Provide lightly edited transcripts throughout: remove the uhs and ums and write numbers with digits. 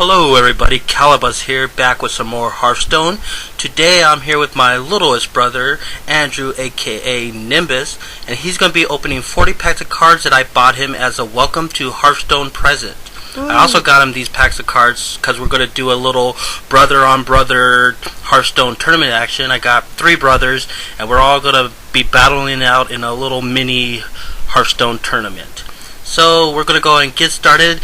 Hello everybody, Calabus here, back with some more Hearthstone. Today I'm here with my littlest brother, Andrew aka Nimbus, and he's going to be opening 40 packs of cards that I bought him as a welcome to Hearthstone present. I also got him these packs of cards because we're going to do a little brother on brother Hearthstone tournament action. I got 3 brothers and we're all going to be battling out in a little mini Hearthstone tournament. So we're going to go and get started.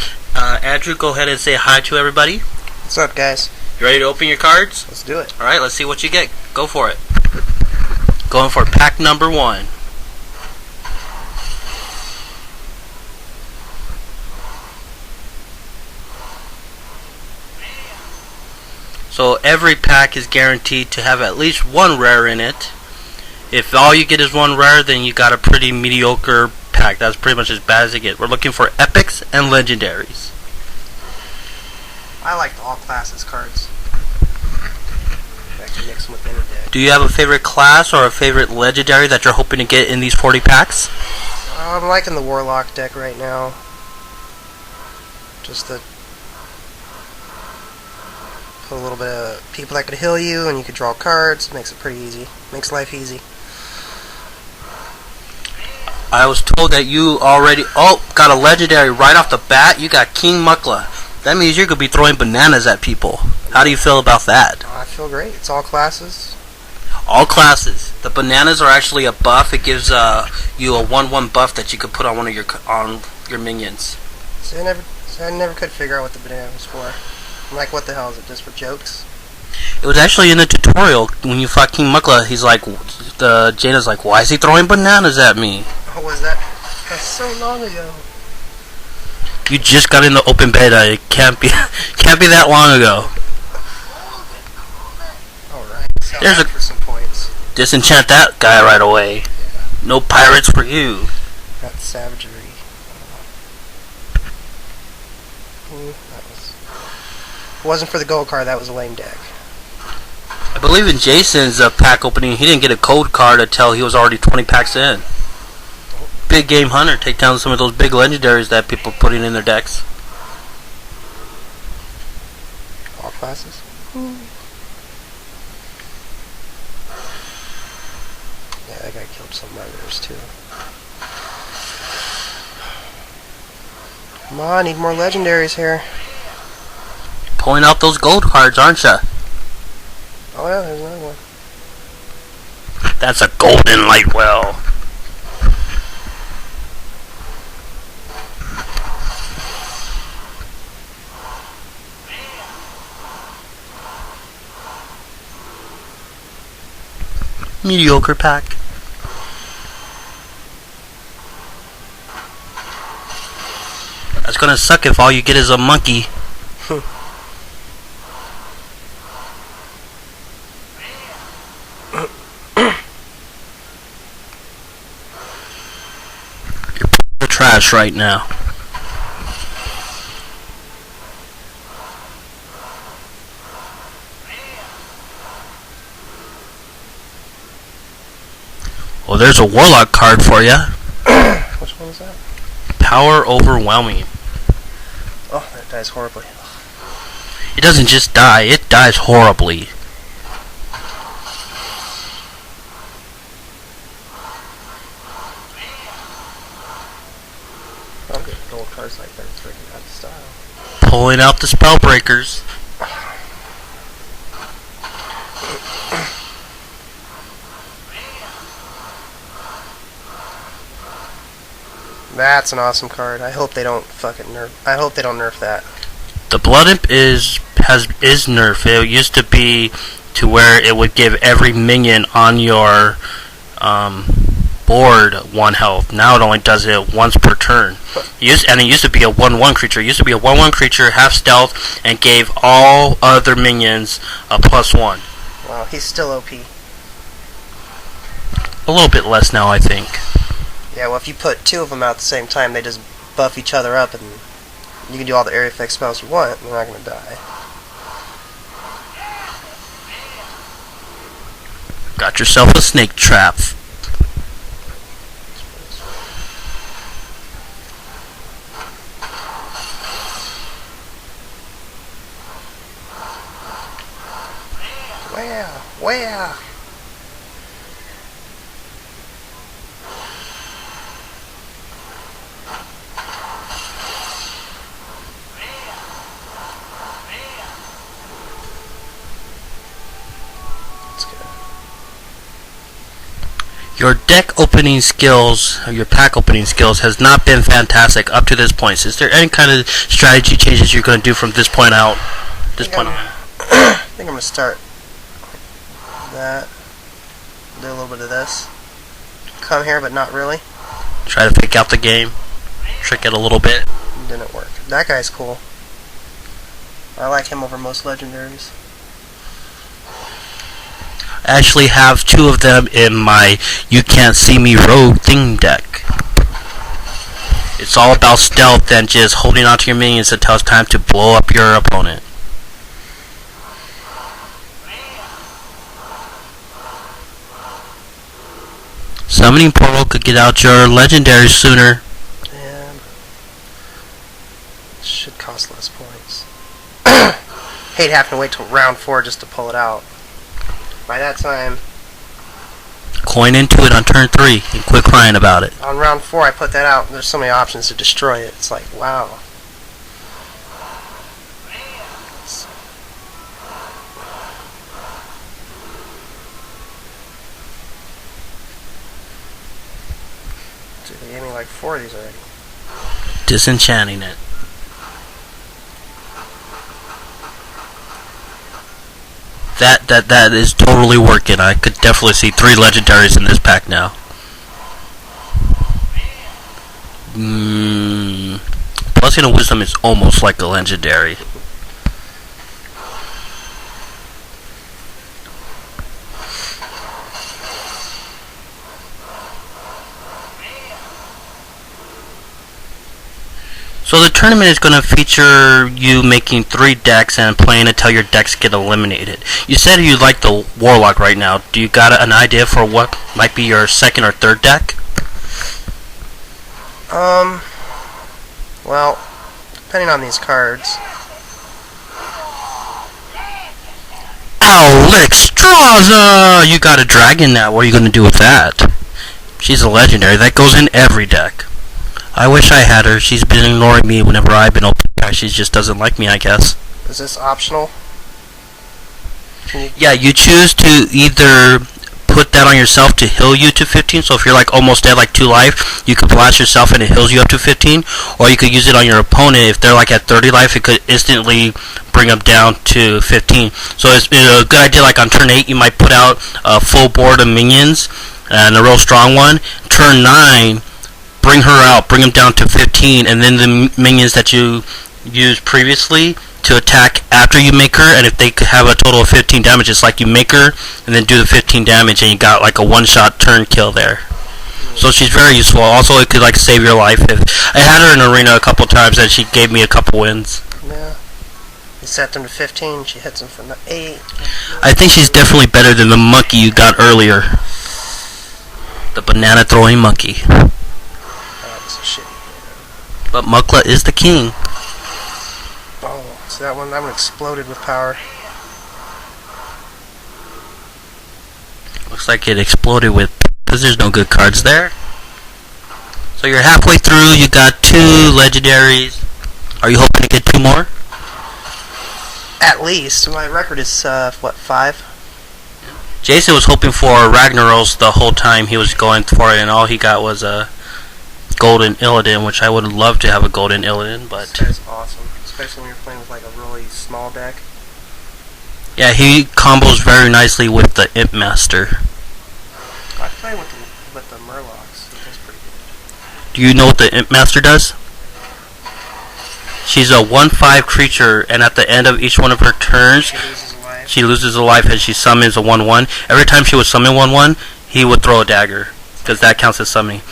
Andrew, go ahead and say hi to everybody. What's up, guys? You ready to open your cards? Let's do it. Alright, let's see what you get. Go for it. Going for pack number 1. So every pack is guaranteed to have at least one rare in it. If all you get is one rare, then you got a pretty mediocre pack. That's pretty much as bad as it gets. We're looking for epics and legendaries. I like the all classes cards. I can mix them with any deck. Do you have a favorite class or a favorite legendary that you're hoping to get in these 40 packs? I'm liking the Warlock deck right now. Just to put a little bit of people that could heal you and you could draw cards. Makes it pretty easy. Makes life easy. I was told that you already got a legendary right off the bat. You got King Mukla. That means you're going to be throwing bananas at people. How do you feel about that? I feel great. It's all classes. All classes. The bananas are actually a buff. It gives you a 1/1 buff that you could put on one of your minions. So I never could figure out what the banana was for. I'm like, what the hell is it? Just for jokes? It was actually in the tutorial when you fought King Mukla. He's like, Jaina's like, why is he throwing bananas at me? What was that? That's so long ago. You just got in the open beta. It can't be that long ago. Alright, There's for some points. Disenchant that guy right away. Yeah. No pirates for you. That's savagery. If it wasn't for the gold card, that was a lame deck. I believe in Jason's pack opening, he didn't get a code card until he was already 20 packs in. Big game hunter, take down some of those big legendaries that people are putting in their decks. All classes. Yeah, that guy killed some murderers too. Come on, need more legendaries here. Pulling out those gold cards, aren't ya? Oh yeah, there's another one. That's a golden light well. Mediocre pack. That's gonna suck if all you get is a monkey. You're the trash right now. Well, there's a Warlock card for you. Which one is that? Power Overwhelming. Oh, that dies horribly. It doesn't just die, it dies horribly. I'm getting gold cards like that. It's freaking out of style. Pulling out the Spellbreakers. That's an awesome card. I hope they don't fucking nerf. I hope they don't nerf that. The Blood Imp is nerfed. It used to be to where it would give every minion on your board 1 health. Now it only does it once per turn. And it used to be a 1/1 creature. It used to be a 1/1 creature, half stealth, and gave all other minions a +1. Wow, he's still OP. A little bit less now, I think. Yeah, well, if you put 2 of them out at the same time, they just buff each other up, and you can do all the area effect spells you want, and they're not going to die. Got yourself a snake trap. Where? Your deck opening skills, or your pack opening skills, has not been fantastic up to this point. So is there any kind of strategy changes you're going to do from this point out? I think I'm going to start like that. Do a little bit of this. Come here, but not really. Try to fake out the game. Trick it a little bit. Didn't work. That guy's cool. I like him over most legendaries. I actually have 2 of them in my You Can't See Me Rogue thing deck. It's all about stealth and just holding on to your minions until it's time to blow up your opponent. Summoning Portal could get out your legendary sooner. And should cost less points. Hate having to wait till round 4 just to pull it out. By that time, Coin into it on turn 3 and quit crying about it. on round 4 I put that out and there's so many options to destroy it. It's like, wow. Dude, they gave me like 4 of these already. Disenchanting it. That is totally working. I could definitely see 3 legendaries in this pack now. Blessing of Wisdom is almost like a legendary. So the tournament is going to feature you making 3 decks and playing until your decks get eliminated. You said you like the Warlock right now. Do you got an idea for what might be your second or third deck? Well, depending on these cards. Alexstrasza! You got a dragon now. What are you going to do with that? She's a legendary. That goes in every deck. I wish I had her. She's been ignoring me whenever I've been open. She just doesn't like me, I guess. Is this optional? Yeah, you choose to either put that on yourself to heal you to 15. So if you're like almost dead, like 2 life, you could blast yourself and it heals you up to 15. Or you could use it on your opponent. If they're like at 30 life, it could instantly bring them down to 15. So it's a good idea. Like on turn 8, you might put out a full board of minions and a real strong one. Turn 9. Bring her out, bring them down to 15, and then the minions that you used previously to attack after you make her, and if they could have a total of 15 damage, it's like you make her, and then do the 15 damage, and you got like a one-shot turn kill there. So she's very useful. Also, it could like save your life. If I had her in arena a couple times, and she gave me a couple wins. Yeah. You set them to 15, she hits them from the 8. I think she's definitely better than the monkey you got earlier. The banana-throwing monkey. But Mukla is the king. Oh, so that one exploded with power. Looks like it exploded with, because there's no good cards there. So you're halfway through, you got 2 legendaries. Are you hoping to get 2 more? At least. My record is, what, 5? Jason was hoping for Ragnaros the whole time he was going for it, and all he got was a Golden Illidan, which I would love to have a Golden Illidan, but This guy's awesome, especially when you're playing with like a really small deck. yeah, he combos very nicely with the Imp Master. I play with the Murlocs. That's pretty good. Do you know what the Imp Master does? She's a 1/5 creature, and at the end of each one of her turns, she loses a life and she summons a 1/1. Every time she would summon 1/1, he would throw a dagger, because that counts as summoning.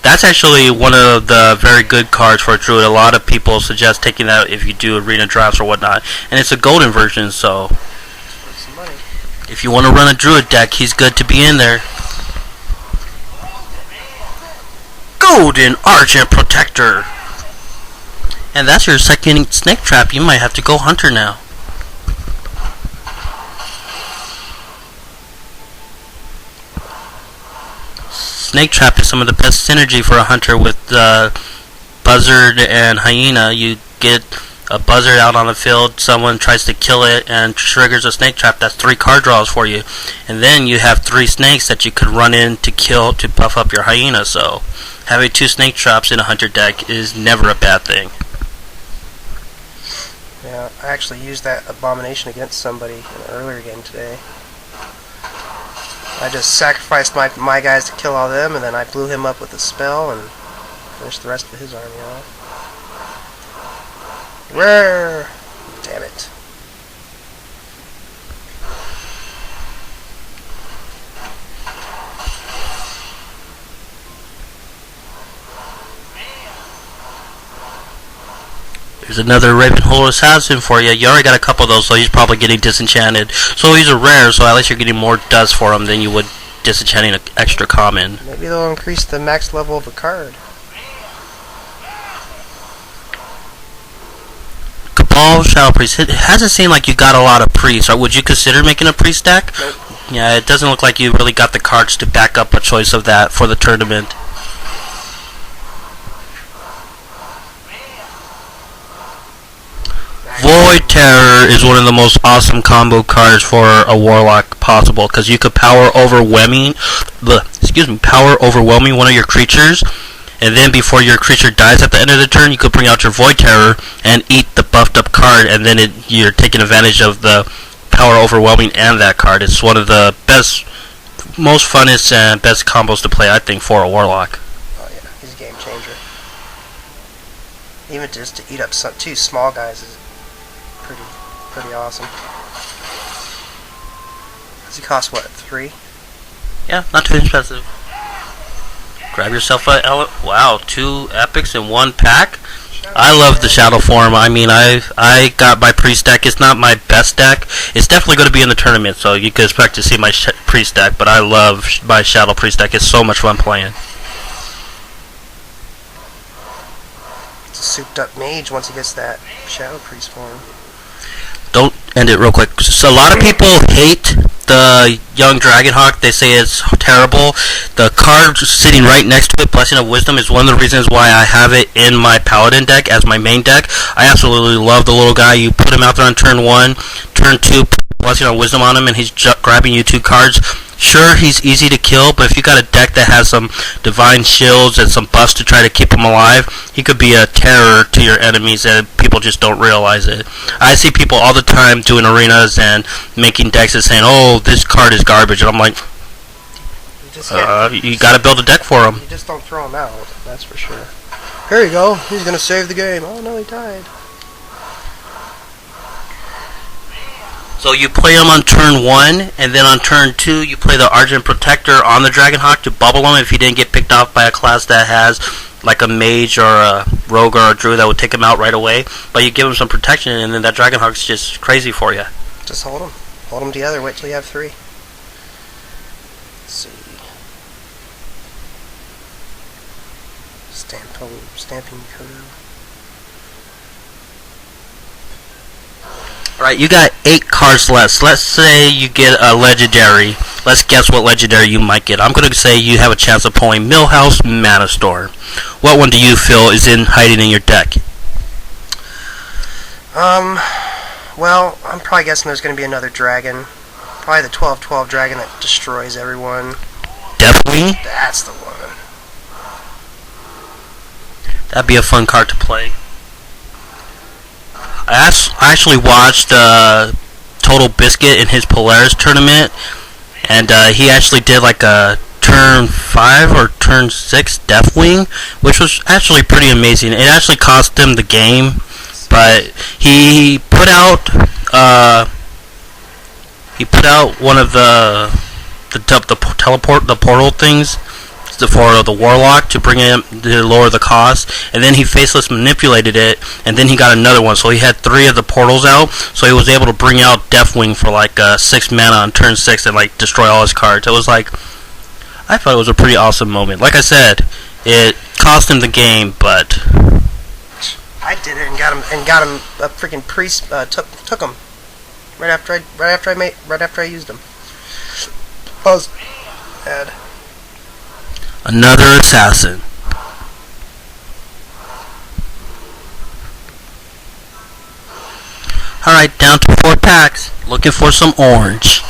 That's actually one of the very good cards for a druid. A lot of people suggest taking that if you do arena drafts or whatnot. And it's a golden version, so if you want to run a druid deck, he's good to be in there. Golden Argent Protector! And that's your second snake trap. You might have to go hunter now. snake trap is some of the best synergy for a hunter with buzzard and hyena. You get a buzzard out on the field, someone tries to kill it and triggers a snake trap. That's 3 card draws for you, and then you have 3 snakes that you could run in to kill to buff up your hyena. So having 2 snake traps in a hunter deck is never a bad thing. Yeah, I actually used that abomination against somebody in an earlier game today. I just sacrificed my guys to kill all them, and then I blew him up with a spell and finished the rest of his army off. Rare! Damn it. There's another Ravenholder Assassin for you. You already got a couple of those, so he's probably getting disenchanted. So he's a rare, so at least you're getting more dust for him than you would disenchanting an extra common. Maybe they'll increase the max level of a card. Cabal Shadow Priest. It hasn't seemed like you got a lot of priests. Or would you consider making a priest deck? Nope. Yeah, it doesn't look like you really got the cards to back up a choice of that for the tournament. Void Terror is one of the most awesome combo cards for a warlock possible, because you could power overwhelming one of your creatures, and then before your creature dies at the end of the turn, you could bring out your Void Terror and eat the buffed up card, and then you're taking advantage of the power overwhelming and that card. It's one of the best, most funnest and best combos to play, I think, for a warlock. Oh yeah, he's a game changer. Even just to eat up 2 small guys is pretty awesome. Does he cost what, 3? Yeah, not too expensive. Grab yourself a wow, 2 epics in 1 pack. I love the Shadow form. I mean, I got my priest deck. It's not my best deck. It's definitely going to be in the tournament, so you can expect to see my priest deck. But I love my Shadow priest deck. It's so much fun playing. It's a souped up mage once he gets that Shadow priest form. Don't end it real quick. So a lot of people hate the Young Dragonhawk. They say it's terrible. The card sitting right next to it, Blessing of Wisdom, is one of the reasons why I have it in my Paladin deck as my main deck. I absolutely love the little guy. You put him out there on turn 1, turn 2, Blessing of Wisdom on him, and he's grabbing you 2 cards. Sure, he's easy to kill, but if you got a deck that has some divine shields and some buffs to try to keep him alive, he could be a terror to your enemies, and people just don't realize it. I see people all the time doing arenas and making decks and saying, "Oh, this card is garbage," and I'm like, you got to build a deck for him. You just don't throw him out, that's for sure. Here you go. He's gonna save the game. Oh no, he died. So you play him on turn 1, and then on turn 2, you play the Argent Protector on the Dragonhawk to bubble him if he didn't get picked off by a class that has like a mage or a rogue or a druid that would take him out right away. But you give him some protection, and then that Dragonhawk's just crazy for you. Just hold him. Hold them together. Wait till you have 3. Let's see. Stamping crew. Alright, you got 8 cards left. Let's say you get a legendary. Let's guess what legendary you might get. I'm going to say you have a chance of pulling Millhouse Mana Storm. What one do you feel is hiding in your deck? Well, I'm probably guessing there's going to be another dragon. Probably the 12/12 dragon that destroys everyone. Definitely. That's the one. That'd be a fun card to play. I actually watched Total Biscuit in his Polaris tournament, and he actually did like a turn 5 or turn 6 Deathwing, which was actually pretty amazing. It actually cost him the game, but he put out one of the portal things for the Warlock to bring him to lower the cost, and then he faceless manipulated it, and then he got another one, so he had 3 of the portals out, so he was able to bring out Deathwing for like 6 mana on turn 6 and like destroy all his cards. It was like, I thought it was a pretty awesome moment. Like I said, it cost him the game, but I did it and got him a freaking priest took him right after I used him. Bad. Another assassin. Alright, down to 4 packs. Looking for some orange.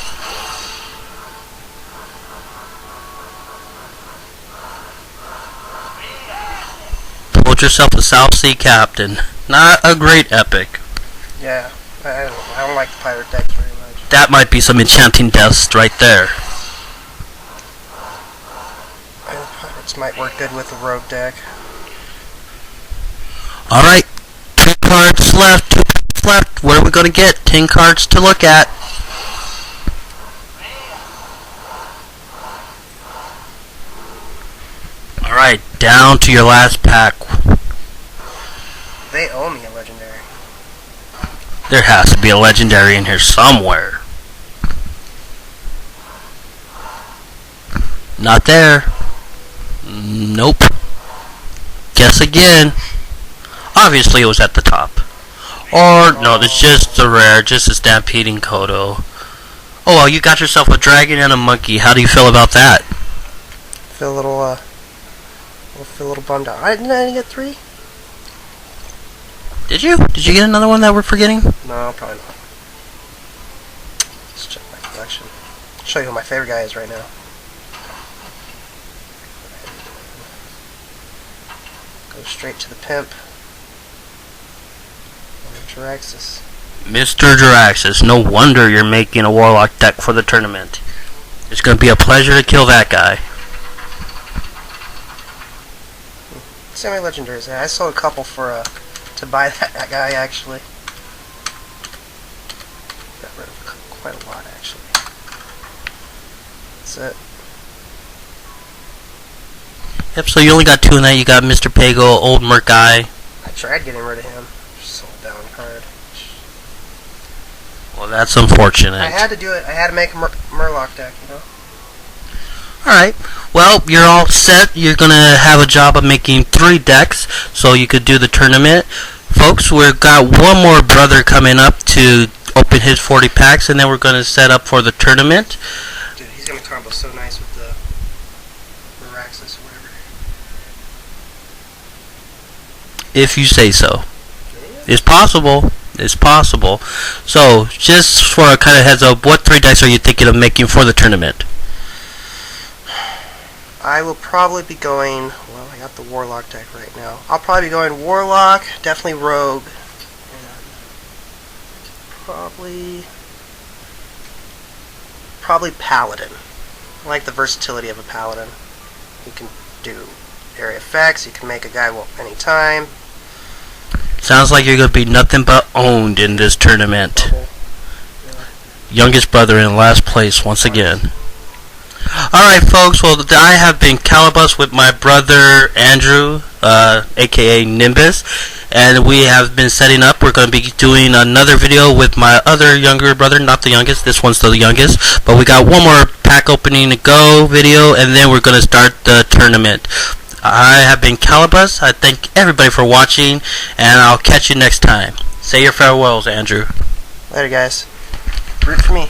Pulled yourself a South Sea Captain. Not a great epic. Yeah, I don't like the pirate decks very much. That might be some enchanting dust right there. Pirates might work good with the rogue deck. Alright, 2 cards left, 2 cards left. What are we gonna get? 10 cards to look at. Alright, down to your last pack. They owe me a legendary. There has to be a legendary in here somewhere. Not there. Nope. Guess again. Obviously it was at the top. Or, no, it's just the rare, just a Stampeding Kodo. Oh well, you got yourself a dragon and a monkey. How do you feel about that? Feel a little bummed out. Didn't I get 3? Did you? Did you get another one that we're forgetting? No, probably not. Let's check my collection. I'll show you who my favorite guy is right now. Go straight to the pimp. Jiraxis. Mr. Jiraxis, no wonder you're making a Warlock deck for the tournament. It's going to be a pleasure to kill that guy. See how many legendaries I sold a couple for to buy that guy actually. Got rid of quite a lot actually. That's it. Yep, so you only got 2 in that. You got Mr. Pago, old Merc guy. I tried getting rid of him. Sold down card. Well, that's unfortunate. I had to do it. I had to make a Murloc deck, you know. Alright, well, you're all set. You're going to have a job of making 3 decks so you could do the tournament. Folks, we've got one more brother coming up to open his 40 packs, and then we're going to set up for the tournament. Dude, he's going to combo so nice with the Miraxis or whatever. If you say so. It's possible. It's possible. So, just for a kind of heads up, what 3 decks are you thinking of making for the tournament? I will probably be going, well, I got the Warlock deck right now. I'll probably be going Warlock, definitely Rogue, and probably Paladin. I like the versatility of a Paladin. You can do area effects, you can make a guy walk anytime. Sounds like you're going to be nothing but owned in this tournament. Yeah. Youngest brother in last place once again. Alright folks, well I have been Calabus with my brother Andrew, aka Nimbus, and we have been setting up. We're going to be doing another video with my other younger brother, not the youngest, this one's the youngest, but we got one more pack opening to go video, and then we're going to start the tournament. I have been Calabus. I thank everybody for watching, and I'll catch you next time. Say your farewells, Andrew. Later guys. Root for me.